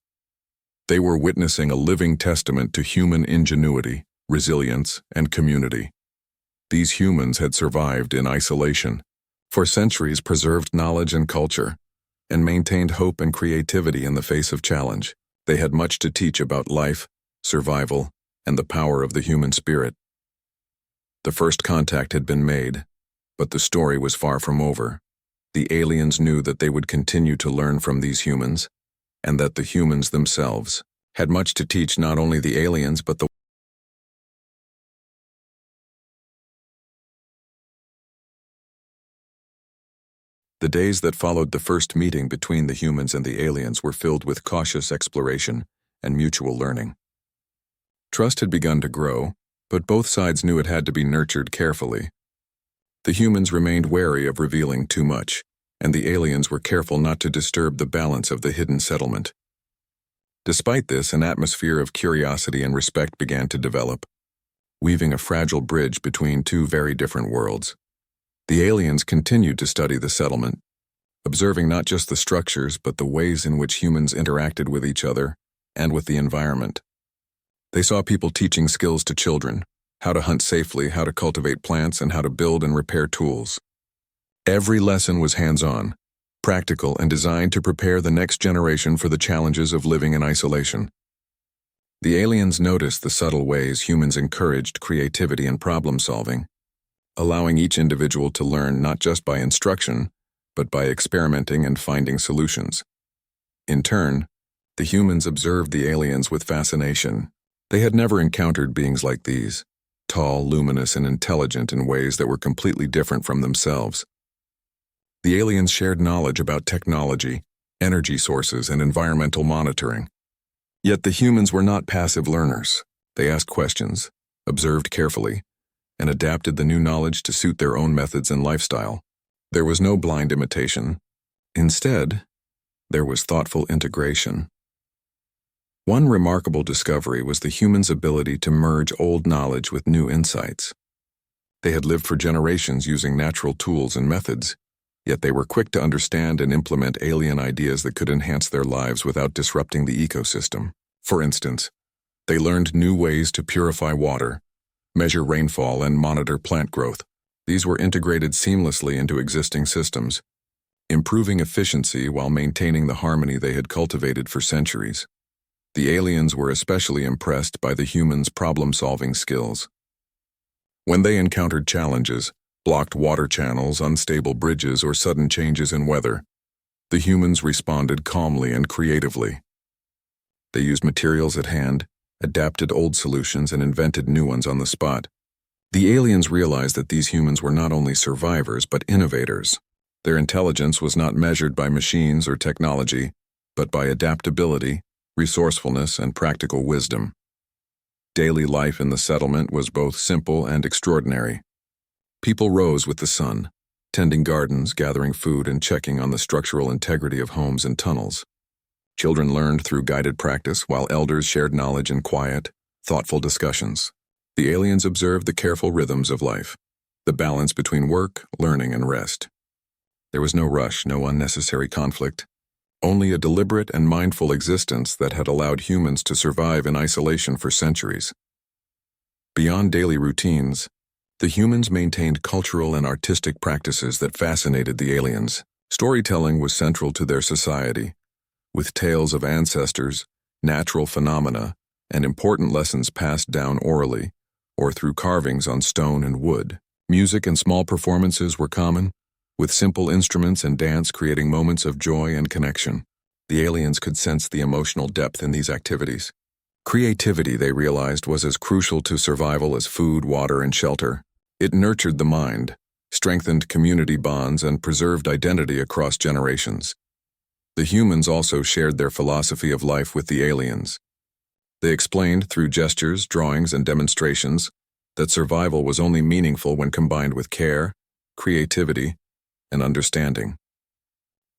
They were witnessing a living testament to human ingenuity, resilience, and community. These humans had survived in isolation, for centuries preserved knowledge and culture, and maintained hope and creativity in the face of challenge. They had much to teach about life, survival, and the power of the human spirit. The first contact had been made, but the story was far from over. The aliens knew that they would continue to learn from these humans, and that the humans themselves had much to teach not only the aliens but the The days that followed the first meeting between the humans and the aliens were filled with cautious exploration and mutual learning. Trust had begun to grow, but both sides knew it had to be nurtured carefully. The humans remained wary of revealing too much, and the aliens were careful not to disturb the balance of the hidden settlement. Despite this, an atmosphere of curiosity and respect began to develop, weaving a fragile bridge between two very different worlds. The aliens continued to study the settlement, observing not just the structures but the ways in which humans interacted with each other and with the environment. They saw people teaching skills to children, how to hunt safely, how to cultivate plants, and how to build and repair tools. Every lesson was hands-on, practical, and designed to prepare the next generation for the challenges of living in isolation. The aliens noticed the subtle ways humans encouraged creativity and problem-solving, allowing each individual to learn not just by instruction, but by experimenting and finding solutions. In turn, the humans observed the aliens with fascination. They had never encountered beings like these, tall, luminous, and intelligent in ways that were completely different from themselves. The aliens shared knowledge about technology, energy sources, and environmental monitoring. Yet the humans were not passive learners. They asked questions, observed carefully, and adapted the new knowledge to suit their own methods and lifestyle. There was no blind imitation. Instead, there was thoughtful integration. One remarkable discovery was the humans' ability to merge old knowledge with new insights. They had lived for generations using natural tools and methods, yet they were quick to understand and implement alien ideas that could enhance their lives without disrupting the ecosystem. For instance, they learned new ways to purify water, measure rainfall, and monitor plant growth. These were integrated seamlessly into existing systems, improving efficiency while maintaining the harmony they had cultivated for centuries. The aliens were especially impressed by the humans' problem-solving skills. When they encountered challenges, blocked water channels, unstable bridges, or sudden changes in weather, the humans responded calmly and creatively. They used materials at hand, adapted old solutions, and invented new ones on the spot. The aliens realized that these humans were not only survivors but innovators. Their intelligence was not measured by machines or technology, but by adaptability, resourcefulness, and practical wisdom. Daily life in the settlement was both simple and extraordinary. People rose with the sun, tending gardens, gathering food, and checking on the structural integrity of homes and tunnels. Children learned through guided practice, while elders shared knowledge in quiet, thoughtful discussions. The aliens observed the careful rhythms of life, the balance between work, learning, and rest. There was no rush, no unnecessary conflict, only a deliberate and mindful existence that had allowed humans to survive in isolation for centuries. Beyond daily routines, the humans maintained cultural and artistic practices that fascinated the aliens. Storytelling was central to their society, with tales of ancestors, natural phenomena, and important lessons passed down orally or through carvings on stone and wood. Music and small performances were common, with simple instruments and dance creating moments of joy and connection. The aliens could sense the emotional depth in these activities. Creativity, they realized, was as crucial to survival as food, water, and shelter. It nurtured the mind, strengthened community bonds, and preserved identity across generations. The humans also shared their philosophy of life with the aliens. They explained through gestures, drawings, and demonstrations that survival was only meaningful when combined with care, creativity, and understanding.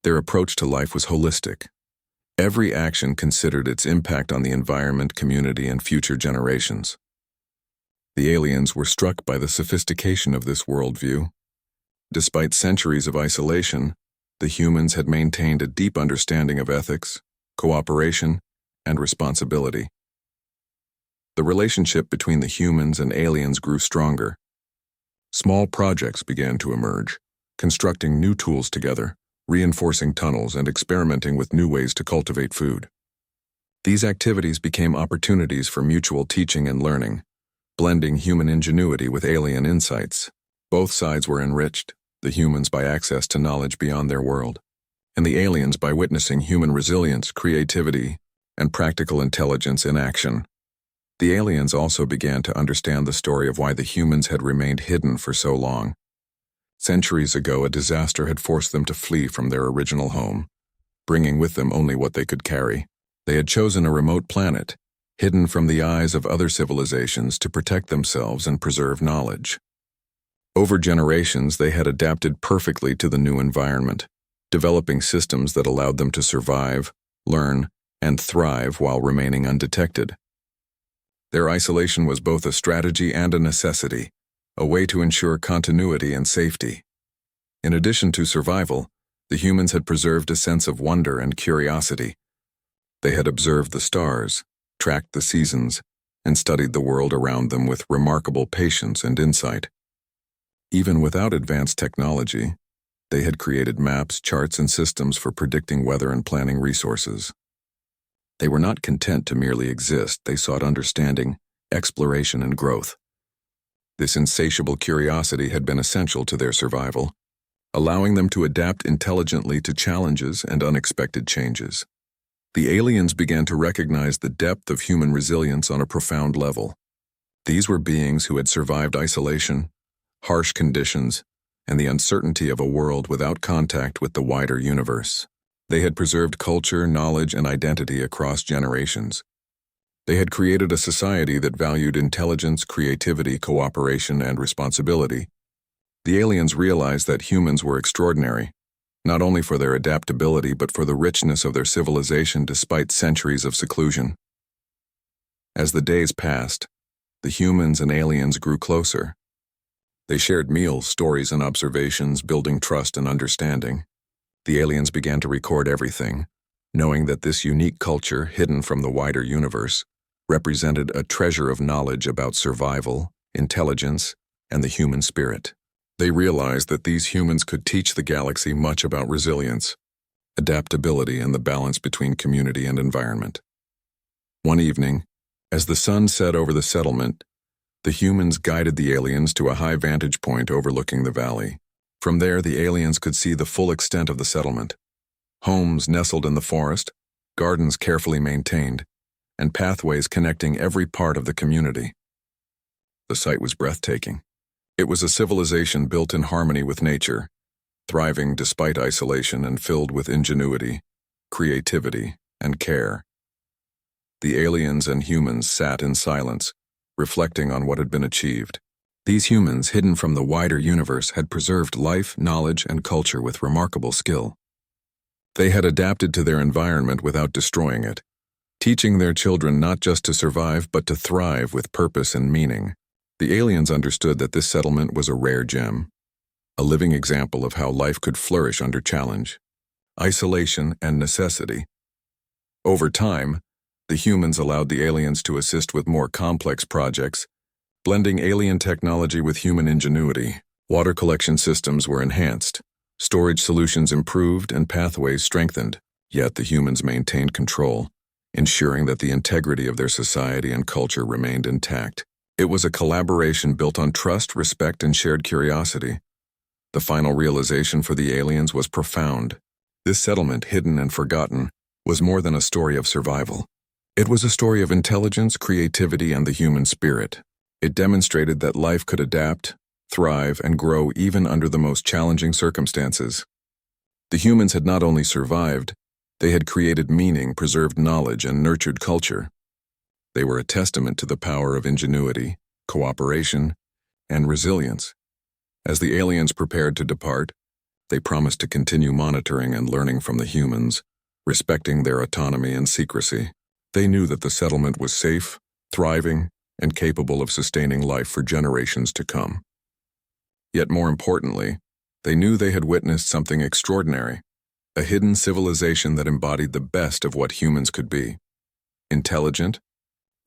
Their approach to life was holistic. Every action considered its impact on the environment, community, and future generations. The aliens were struck by the sophistication of this worldview. Despite centuries of isolation, the humans had maintained a deep understanding of ethics, cooperation, and responsibility. The relationship between the humans and aliens grew stronger. Small projects began to emerge, constructing new tools together, reinforcing tunnels, and experimenting with new ways to cultivate food. These activities became opportunities for mutual teaching and learning, blending human ingenuity with alien insights. Both sides were enriched, the humans by access to knowledge beyond their world, and the aliens by witnessing human resilience, creativity, and practical intelligence in action. The aliens also began to understand the story of why the humans had remained hidden for so long. Centuries ago, a disaster had forced them to flee from their original home, bringing with them only what they could carry. They had chosen a remote planet, hidden from the eyes of other civilizations to protect themselves and preserve knowledge. Over generations, they had adapted perfectly to the new environment, developing systems that allowed them to survive, learn, and thrive while remaining undetected. Their isolation was both a strategy and a necessity, a way to ensure continuity and safety. In addition to survival, the humans had preserved a sense of wonder and curiosity. They had observed the stars, tracked the seasons, and studied the world around them with remarkable patience and insight. Even without advanced technology, they had created maps, charts, and systems for predicting weather and planning resources. They were not content to merely exist. They sought understanding, exploration, and growth. This insatiable curiosity had been essential to their survival, allowing them to adapt intelligently to challenges and unexpected changes. The aliens began to recognize the depth of human resilience on a profound level. These were beings who had survived isolation, harsh conditions, and the uncertainty of a world without contact with the wider universe. They had preserved culture, knowledge, and identity across generations. They had created a society that valued intelligence, creativity, cooperation, and responsibility. The aliens realized that humans were extraordinary, not only for their adaptability but for the richness of their civilization despite centuries of seclusion. As the days passed, the humans and aliens grew closer. They shared meals, stories, and observations, building trust and understanding. The aliens began to record everything, knowing that this unique culture, hidden from the wider universe, represented a treasure of knowledge about survival, intelligence, and the human spirit. They realized that these humans could teach the galaxy much about resilience, adaptability, and the balance between community and environment. One evening, as the sun set over the settlement, the humans guided the aliens to a high vantage point overlooking the valley. From there, the aliens could see the full extent of the settlement. Homes nestled in the forest, gardens carefully maintained, and pathways connecting every part of the community. The sight was breathtaking. It was a civilization built in harmony with nature, thriving despite isolation and filled with ingenuity, creativity, and care. The aliens and humans sat in silence, reflecting on what had been achieved. These humans, hidden from the wider universe, had preserved life, knowledge, and culture with remarkable skill. They had adapted to their environment without destroying it, teaching their children not just to survive but to thrive with purpose and meaning. The aliens understood that this settlement was a rare gem, a living example of how life could flourish under challenge, isolation, and necessity. Over time, the humans allowed the aliens to assist with more complex projects, blending alien technology with human ingenuity. Water collection systems were enhanced, storage solutions improved, and pathways strengthened. Yet the humans maintained control, ensuring that the integrity of their society and culture remained intact. It was a collaboration built on trust, respect, and shared curiosity. The final realization for the aliens was profound. This settlement, hidden and forgotten, was more than a story of survival. It was a story of intelligence, creativity, and the human spirit. It demonstrated that life could adapt, thrive, and grow even under the most challenging circumstances. The humans had not only survived, they had created meaning, preserved knowledge, and nurtured culture. They were a testament to the power of ingenuity, cooperation, and resilience. As the aliens prepared to depart, they promised to continue monitoring and learning from the humans, respecting their autonomy and secrecy. They knew that the settlement was safe, thriving, and capable of sustaining life for generations to come. Yet more importantly, they knew they had witnessed something extraordinary, a hidden civilization that embodied the best of what humans could be: intelligent,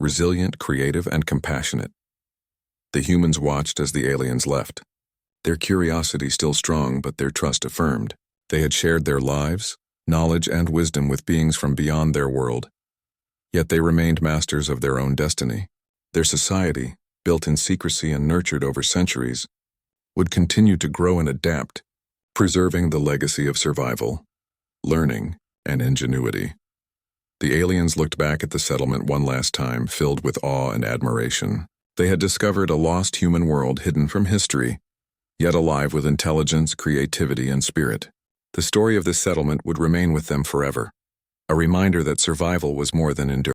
resilient, creative, and compassionate. The humans watched as the aliens left, their curiosity still strong but their trust affirmed. They had shared their lives, knowledge, and wisdom with beings from beyond their world. Yet they remained masters of their own destiny. Their society, built in secrecy and nurtured over centuries, would continue to grow and adapt, preserving the legacy of survival, learning, and ingenuity. The aliens looked back at the settlement one last time, filled with awe and admiration. They had discovered a lost human world hidden from history, yet alive with intelligence, creativity, and spirit. The story of this settlement would remain with them forever, a reminder that survival was more than endurance.